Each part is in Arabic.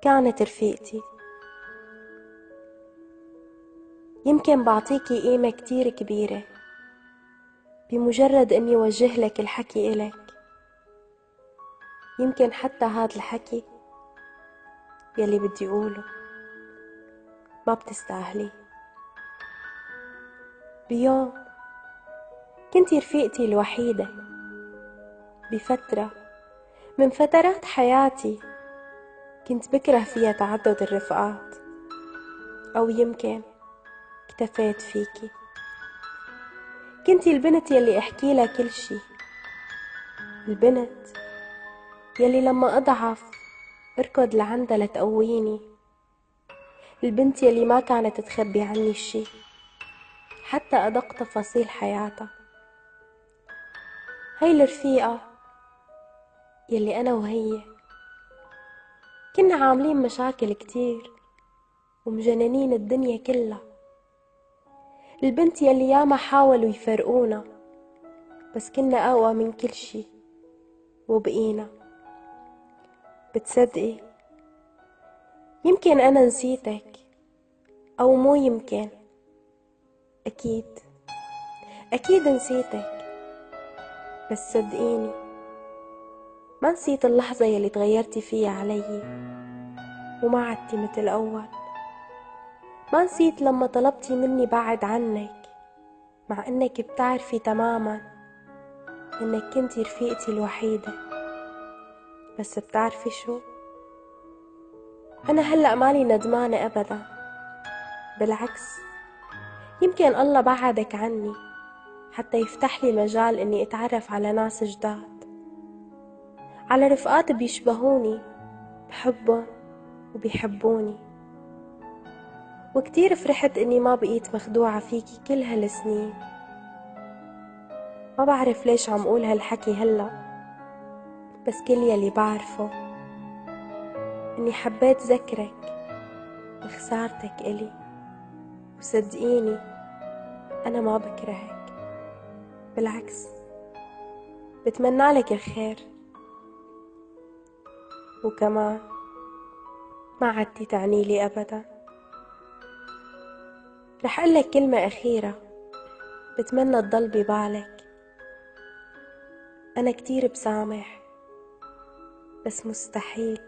كانت رفيقتي. يمكن بعطيكي قيمة كتير كبيرة بمجرد اني وجه لك الحكي إلك. يمكن حتى هاد الحكي يلي بدي أقوله ما بتستاهلي. بيوم كنتي رفيقتي الوحيدة بفترة من فترات حياتي كنت بكره فيها تعدد الرفقات، أو يمكن اكتفيت فيكي. كنتي البنت يلي احكي لها كل شي، البنت يلي لما أضعف اركض لعندها لتقويني، البنت يلي ما كانت تخبي عني شي حتى أدق تفاصيل حياتها. هاي الرفيقة يلي أنا وهي كنا عاملين مشاكل كتير ومجننين الدنيا كلها. البنت يلي ياما حاولوا يفرقونا بس كنا أقوى من كل شي وبقينا. بتصدقي يمكن أنا نسيتك، أو مو يمكن، أكيد نسيتك، بس صدقيني ما نسيت اللحظة يلي تغيرتي فيها علي وما عدتي مثل أول. ما نسيت لما طلبتي مني بعد عنك مع انك بتعرفي تماما انك كنتي رفيقتي الوحيدة. بس بتعرفي شو، انا هلأ مالي ندمانة ابدا، بالعكس يمكن الله بعدك عني حتى يفتح لي مجال اني اتعرف على ناس جداد، على رفقات بيشبهوني بحبهم وبيحبوني. وكتير فرحت اني ما بقيت مخدوعة فيكي كل هالسنين. ما بعرف ليش عم قول هالحكي هلأ، بس كل يلي بعرفه اني حبيت ذكرك بخسارتك إلي. وصدقيني انا ما بكرهك، بالعكس بتمنى لك الخير. وكمان ما عدتي تعني لي ابدا. رح اقلك كلمة اخيرة بتمنى تضل ببالك. انا كتير بسامح بس مستحيل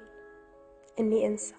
اني انسى.